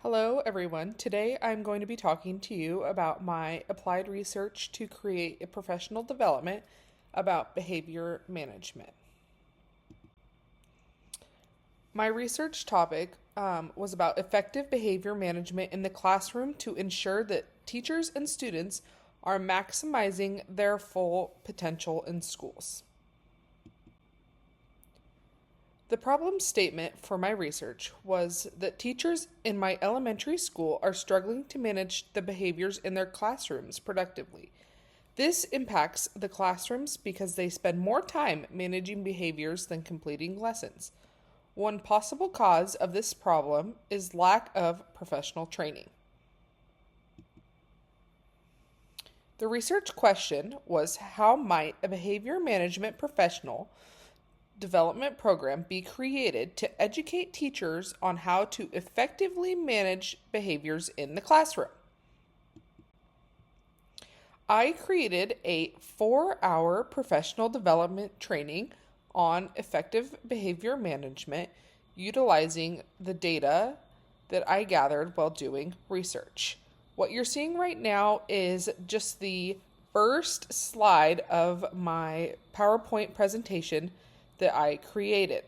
Hello, everyone. Today I'm going to be talking to you about my applied research to create a professional development about behavior management. My research topic was about effective behavior management in the classroom to ensure that teachers and students are maximizing their full potential in schools. The problem statement for my research was that teachers in my elementary school are struggling to manage the behaviors in their classrooms productively. This impacts the classrooms because they spend more time managing behaviors than completing lessons. One possible cause of this problem is lack of professional training. The research question was, how might a behavior management professional development program be created to educate teachers on how to effectively manage behaviors in the classroom? I created a 4-hour professional development training on effective behavior management utilizing the data that I gathered while doing research. What you're seeing right now is just the first slide of my PowerPoint presentation that I created.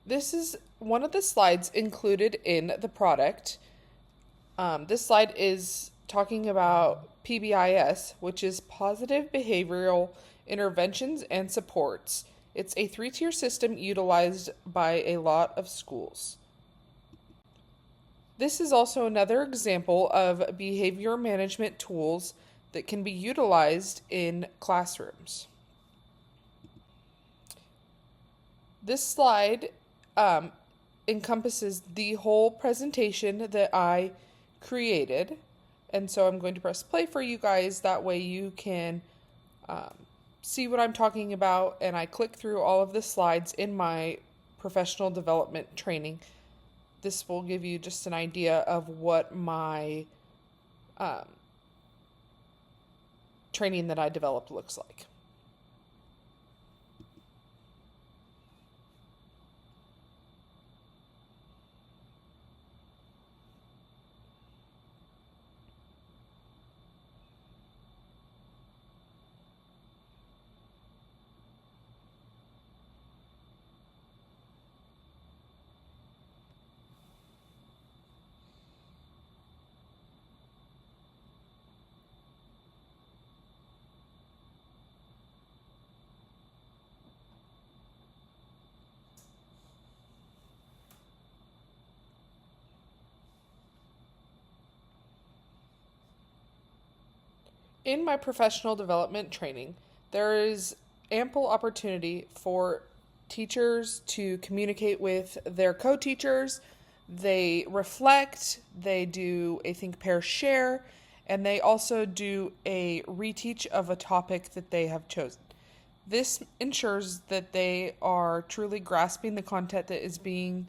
This is one of the slides included in the product. This slide is talking about PBIS, which is Positive Behavioral Interventions and Supports. It's a 3-tier system utilized by a lot of schools. This is also another example of behavior management tools that can be utilized in classrooms. This slide encompasses the whole presentation that I created, and so I'm going to press play for you guys. That way you can see what I'm talking about, and I click through all of the slides in my professional development training. This will give you just an idea of what my training that I developed looks like. In my professional development training, there is ample opportunity for teachers to communicate with their co-teachers. They reflect, they do a think, pair, share, and they also do a reteach of a topic that they have chosen. This ensures that they are truly grasping the content that is being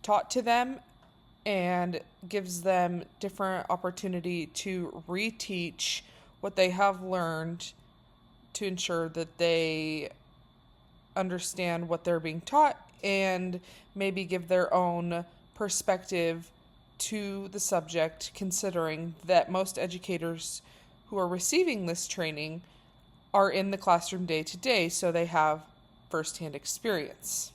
taught to them and gives them different opportunity to reteach what they have learned to ensure that they understand what they're being taught and maybe give their own perspective to the subject, considering that most educators who are receiving this training are in the classroom day to day, so they have firsthand experience.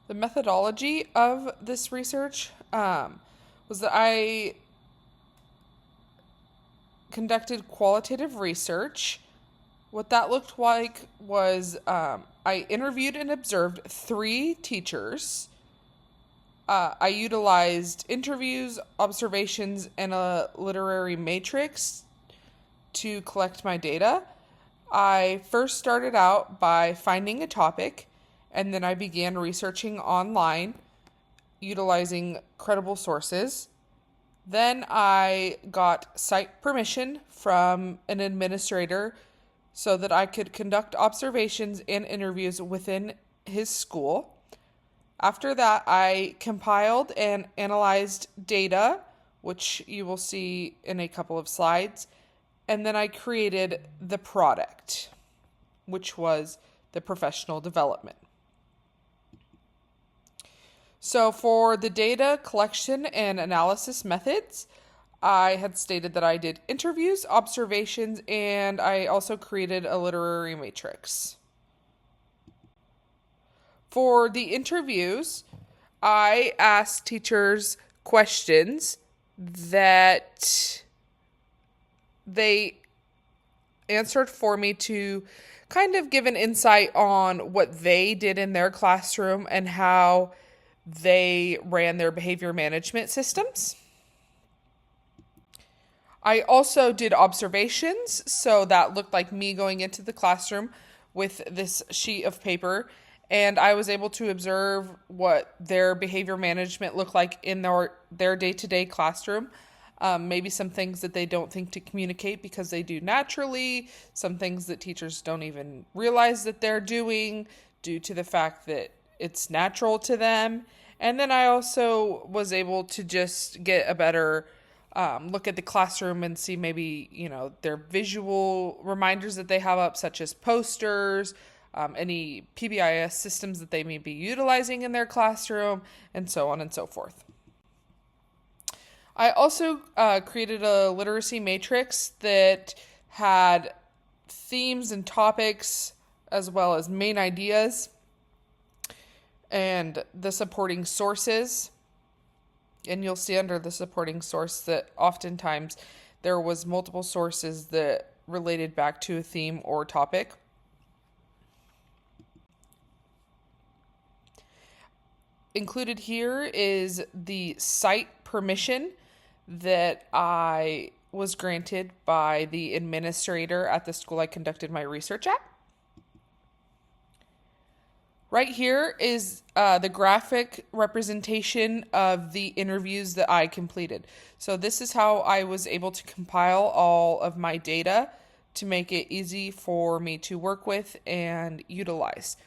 The methodology of this research was that I conducted qualitative research. What that looked like was I interviewed and observed 3 teachers. I utilized interviews, observations, and a literary matrix to collect my data. I first started out by finding a topic, and then I began researching online utilizing credible sources. Then I got site permission from an administrator so that I could conduct observations and interviews within his school. After that, I compiled and analyzed data, which you will see in a couple of slides, and then I created the product, which was the professional development. So for the data collection and analysis methods, I had stated that I did interviews, observations, and I also created a literary matrix. For the interviews, I asked teachers questions that they answered for me to kind of give an insight on what they did in their classroom and how they ran their behavior management systems. I also did observations, so that looked like me going into the classroom with this sheet of paper, and I was able to observe what their behavior management looked like in their day-to-day classroom. Maybe some things that they don't think to communicate because they do naturally, some things that teachers don't even realize that they're doing due to the fact that it's natural to them. And then I also was able to just get a better look at the classroom and see maybe, their visual reminders that they have up, such as posters, any PBIS systems that they may be utilizing in their classroom, and so on and so forth. I also created a literacy matrix that had themes and topics as well as main ideas and the supporting sources. And you'll see under the supporting source that oftentimes there was multiple sources that related back to a theme or topic. Included here is the site permission that I was granted by the administrator at the school I conducted my research at. Right here is the graphic representation of the interviews that I completed. So this is how I was able to compile all of my data to make it easy for me to work with and utilize.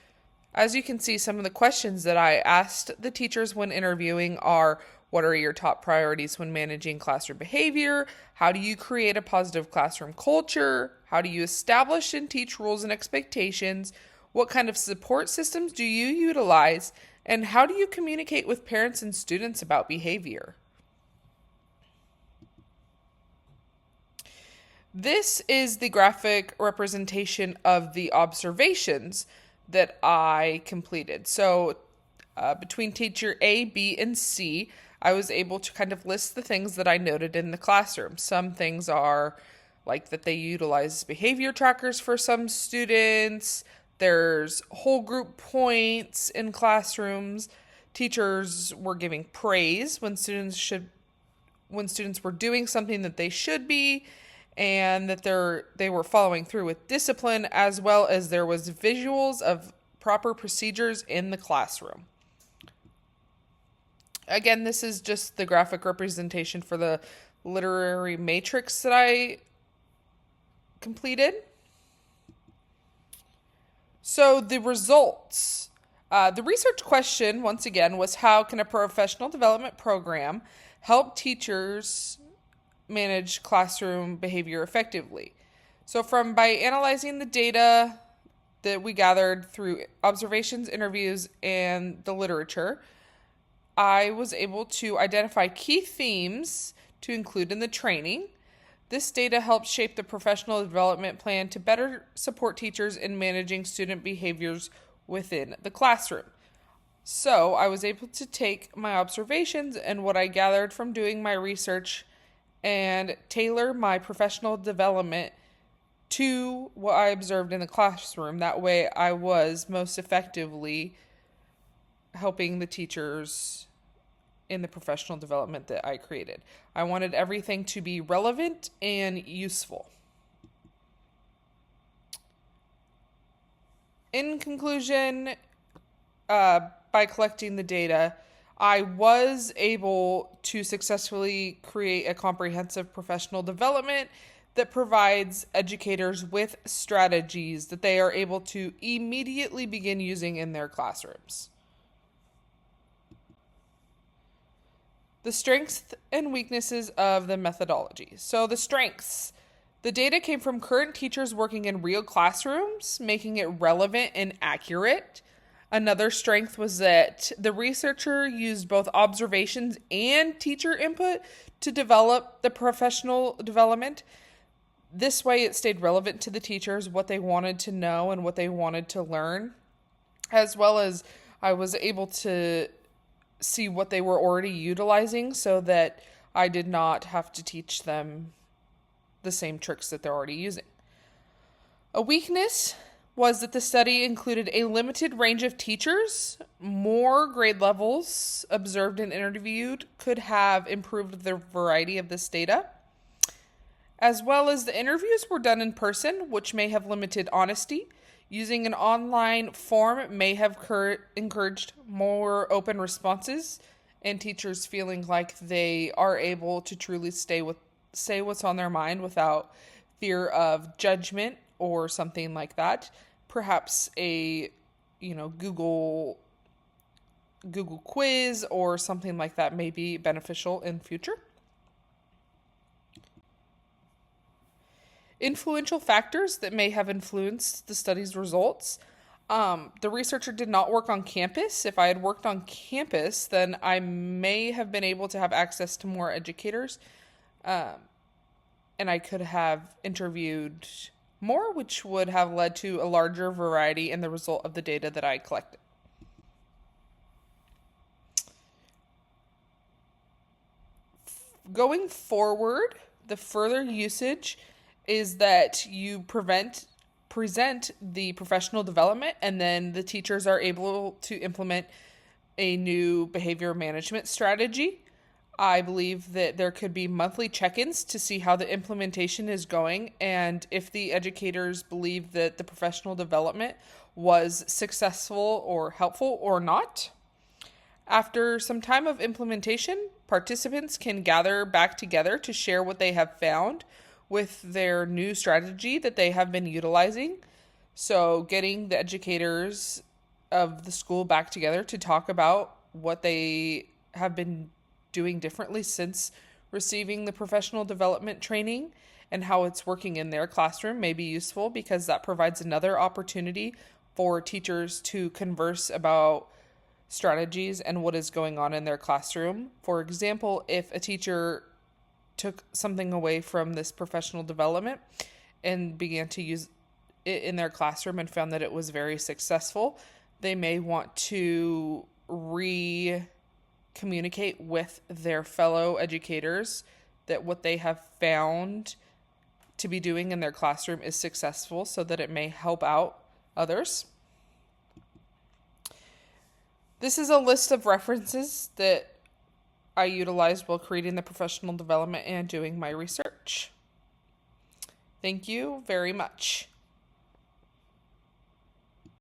As you can see, some of the questions that I asked the teachers when interviewing are: what are your top priorities when managing classroom behavior? How do you create a positive classroom culture? How do you establish and teach rules and expectations? What kind of support systems do you utilize? And how do you communicate with parents and students about behavior? This is the graphic representation of the observations that I completed. So between teacher A, B, and C, I was able to kind of list the things that I noted in the classroom. Some things are like that they utilize behavior trackers for some students. There's whole group points in classrooms. Teachers were giving praise when students were doing something that they should be, and that they were following through with discipline, as well as there was visuals of proper procedures in the classroom. Again, this is just the graphic representation for the literary matrix that I completed. So the results. The research question, once again, was: how can a professional development program help teachers manage classroom behavior effectively? So by analyzing the data that we gathered through observations, interviews, and the literature, I was able to identify key themes to include in the training. This data helps shape the professional development plan to better support teachers in managing student behaviors within the classroom. So I was able to take my observations and what I gathered from doing my research and tailor my professional development to what I observed in the classroom. That way I was most effectively helping the teachers in the professional development that I created. I wanted everything to be relevant and useful. In conclusion, by collecting the data, I was able to successfully create a comprehensive professional development that provides educators with strategies that they are able to immediately begin using in their classrooms. The strengths and weaknesses of the methodology. So the strengths. The data came from current teachers working in real classrooms, making it relevant and accurate. Another strength was that the researcher used both observations and teacher input to develop the professional development. This way, it stayed relevant to the teachers, what they wanted to know and what they wanted to learn, as well as I was able to see what they were already utilizing so that I did not have to teach them the same tricks that they're already using. A weakness was that the study included a limited range of teachers. More grade levels observed and interviewed could have improved the variety of this data, as well as the interviews were done in person, which may have limited honesty. Using an online form may have encouraged more open responses and teachers feeling like they are able to truly say what's on their mind without fear of judgment or something like that. Perhaps a Google quiz or something like that may be beneficial in future. Influential factors that may have influenced the study's results. The researcher did not work on campus. If I had worked on campus, then I may have been able to have access to more educators, and I could have interviewed more, which would have led to a larger variety in the result of the data that I collected. Going forward, the further usage is that you present the professional development, and then the teachers are able to implement a new behavior management strategy. I believe that there could be monthly check-ins to see how the implementation is going and if the educators believe that the professional development was successful or helpful or not. After some time of implementation, participants can gather back together to share what they have found with their new strategy that they have been utilizing. So getting the educators of the school back together to talk about what they have been doing differently since receiving the professional development training and how it's working in their classroom may be useful, because that provides another opportunity for teachers to converse about strategies and what is going on in their classroom. For example, if a teacher took something away from this professional development and began to use it in their classroom and found that it was very successful, they may want to communicate with their fellow educators that what they have found to be doing in their classroom is successful, so that it may help out others. This is a list of references that I utilized while creating the professional development and doing my research. Thank you very much.